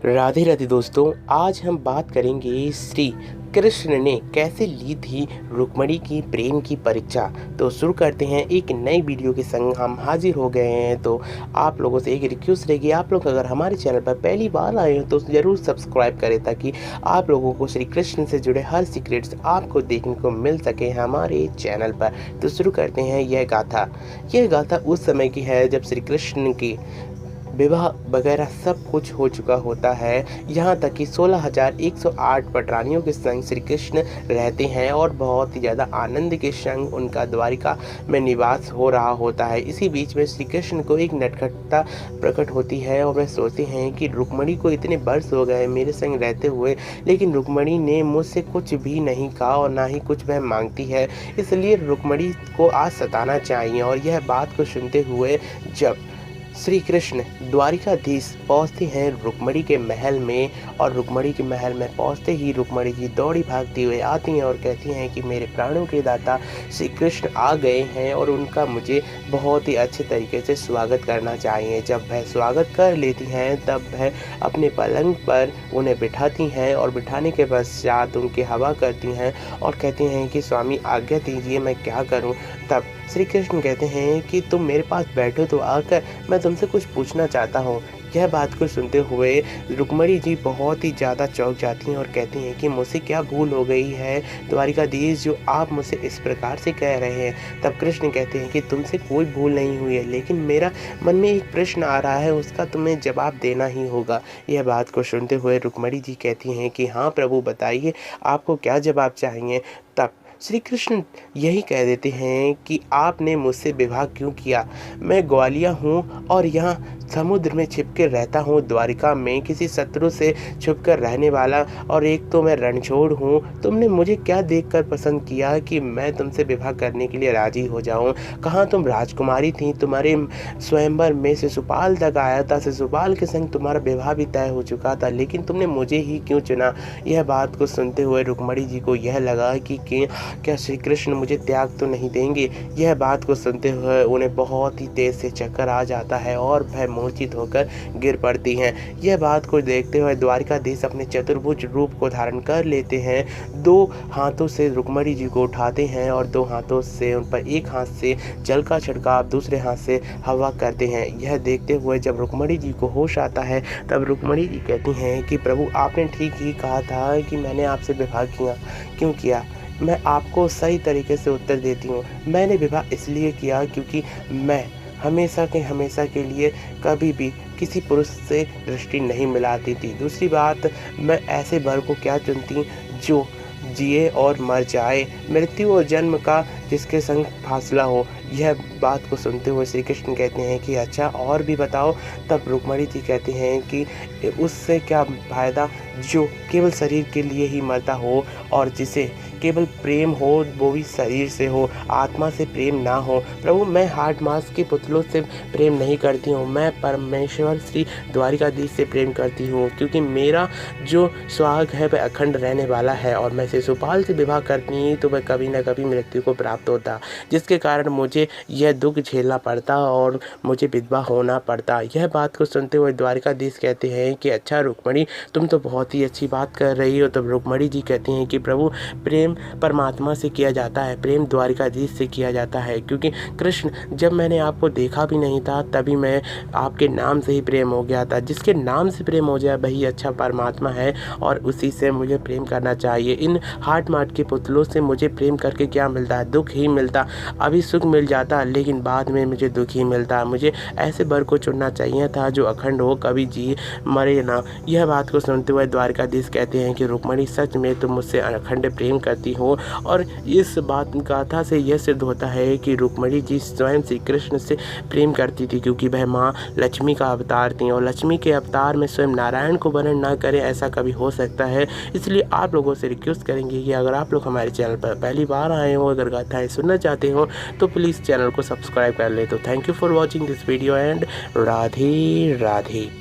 राधे राधे दोस्तों, आज हम बात करेंगे श्री कृष्ण ने कैसे ली थी रुक्मिणी की प्रेम की परीक्षा। तो शुरू करते हैं एक नई वीडियो के संग। हम हाजिर हो गए हैं। तो आप लोगों से एक रिक्वेस्ट रहेगी, आप लोग अगर हमारे चैनल पर पहली बार आए हो तो ज़रूर सब्सक्राइब करें ताकि आप लोगों को श्री कृष्ण से जुड़े हर सीक्रेट्स आपको देखने को मिल सके हमारे चैनल पर। तो शुरू करते हैं यह गाथा उस समय की है जब श्री कृष्ण की विवाह वगैरह सब कुछ हो चुका होता है। यहाँ तक कि 16,108 पटरानियों के संग श्री कृष्ण रहते हैं और बहुत ही ज़्यादा आनंद के संग उनका द्वारिका में निवास हो रहा होता है। इसी बीच में श्री कृष्ण को एक नटखटता प्रकट होती है और वह सोचते हैं कि रुक्मिणी को इतने वर्ष हो गए मेरे संग रहते हुए, लेकिन रुक्मिणी ने मुझसे कुछ भी नहीं कहा और ना ही कुछ वह मांगती है, इसलिए रुक्मिणी को आज सताना चाहिए। और यह बात को सुनते हुए जब श्री कृष्ण द्वारिकाधीश पहुँचते हैं रुक्मिणी के महल में, और रुक्मिणी के महल में पहुँचते ही रुक्मिणी जी दौड़ी भागती हुई आती हैं और कहती हैं कि मेरे प्राणों के दाता श्री कृष्ण आ गए हैं और उनका मुझे बहुत ही अच्छे तरीके से स्वागत करना चाहिए। जब वह स्वागत कर लेती हैं तब वह अपने पलंग पर उन्हें बिठाती हैं और बिठाने के पश्चात उनकी हवा करती हैं और कहती हैं कि स्वामी आज्ञा दीजिए, मैं क्या करूं। तब श्री कृष्ण कहते हैं कि तुम मेरे पास बैठो तो आकर मैं तुमसे कुछ पूछना चाहता हूँ। यह बात को सुनते हुए रुक्मिणी जी बहुत ही ज़्यादा चौंक जाती हैं और कहती हैं कि मुझसे क्या भूल हो गई है द्वारिकाधीश जो आप मुझसे इस प्रकार से कह रहे हैं। तब कृष्ण कहते हैं कि तुमसे कोई भूल नहीं हुई है, लेकिन मेरा मन में एक प्रश्न आ रहा है, उसका तुम्हें जवाब देना ही होगा। यह बात को सुनते हुए रुक्मिणी जी कहती हैं कि हाँ प्रभु बताइए, आपको क्या जवाब चाहिए। तब श्री कृष्ण यही कह देते हैं कि आपने मुझसे विवाह क्यों किया। मैं ग्वालिया हूँ और यहाँ समुद्र में छिपकर रहता हूँ, द्वारिका में किसी शत्रु से छुपकर रहने वाला, और एक तो मैं रणछोड़ हूँ। तुमने मुझे क्या देखकर पसंद किया कि मैं तुमसे विवाह करने के लिए राजी हो जाऊँ। कहाँ तुम राजकुमारी थी, तुम्हारे स्वयंवर में शिशुपाल तक आया था, शिशुपाल के संग तुम्हारा विवाह भी तय हो चुका था, लेकिन तुमने मुझे ही क्यों चुना। यह बात को सुनते हुए रुक्मिणी जी को यह लगा कि क्या श्री कृष्ण मुझे त्याग तो नहीं देंगे। यह बात को सुनते हुए उन्हें बहुत ही तेज से चक्कर आ जाता है और वह मूर्छित होकर गिर पड़ती हैं। यह बात को देखते हुए द्वारिकाधीश अपने चतुर्भुज रूप को धारण कर लेते हैं। दो हाथों से रुक्मिणी जी को उठाते हैं और दो हाथों से उन पर एक हाथ से जल का छिड़काव, दूसरे हाथ से हवा करते हैं। यह देखते हुए जब रुक्मिणी जी को होश आता है तब रुक्मिणी जी कहती हैं कि प्रभु आपने ठीक ही कहा था कि मैंने आपसे विवाह क्यों किया। मैं आपको सही तरीके से उत्तर देती हूँ। मैंने विवाह इसलिए किया क्योंकि मैं हमेशा के लिए कभी भी किसी पुरुष से दृष्टि नहीं मिलाती थी। दूसरी बात, मैं ऐसे वर को क्या चुनती जो जिए और मर जाए, मृत्यु और जन्म का जिसके संग फासला हो। यह बात को सुनते हुए श्री कृष्ण कहते हैं कि अच्छा और भी बताओ। तब रुक्मिणी जी कहते हैं कि उससे क्या फ़ायदा जो केवल शरीर के लिए ही मरता हो और जिसे केवल प्रेम हो वो भी शरीर से हो, आत्मा से प्रेम ना हो। प्रभु मैं हार्ड मास के पुतलों से प्रेम नहीं करती हूँ, मैं परमेश्वर श्री द्वारिकाधीश से प्रेम करती हूँ, क्योंकि मेरा जो सुहाग है वह अखंड रहने वाला है और मैं शिशुपाल से विवाह करती तो वह कभी न कभी मृत्यु को प्राप्त होता, जिसके कारण मुझे यह दुख झेलना पड़ता और मुझे विधवा होना पड़ता। यह बात को सुनते हुए द्वारिकाधीश कहते हैं कि अच्छा रुक्मिणी, तुम तो बहुत ही अच्छी बात कर रही हो। तब रुक्मिणी जी कहती हैं कि प्रभु प्रेम परमात्मा से किया जाता है, प्रेम द्वारिकाधीश से किया जाता है, क्योंकि कृष्ण जब मैंने आपको देखा भी नहीं था तभी मैं आपके नाम से ही प्रेम हो गया था। जिसके नाम से प्रेम हो जाए वही अच्छा परमात्मा है और उसी से मुझे प्रेम करना चाहिए। इन हाट माट के पुतलों से मुझे प्रेम करके क्या मिलता है, दुख ही मिलता। अभी सुख मिल जाता लेकिन बाद में मुझे दुख ही मिलता। मुझे ऐसे वर को चुनना चाहिए था जो अखंड हो, कभी जी मरे ना। यह बात को सुनते हुए द्वारिकाधीश कहते हैं कि रुक्मिणी सच में तुम मुझसे अखंड प्रेम करती हो। और इस बात गाथा से यह सिद्ध होता है कि रुक्मिणी जी स्वयं श्री कृष्ण से प्रेम करती थी, क्योंकि वह माँ लक्ष्मी का अवतार थी और लक्ष्मी के अवतार में स्वयं नारायण को वर्णन ना करें ऐसा कभी हो सकता है। इसलिए आप लोगों से रिक्वेस्ट करेंगे कि अगर आप लोग हमारे चैनल पर पहली बार आए हो, अगर गाथाएँ सुनना चाहते हो तो प्लीज़ चैनल को सब्सक्राइब कर ले। तो thank you for watching this video and Radhe Radhe.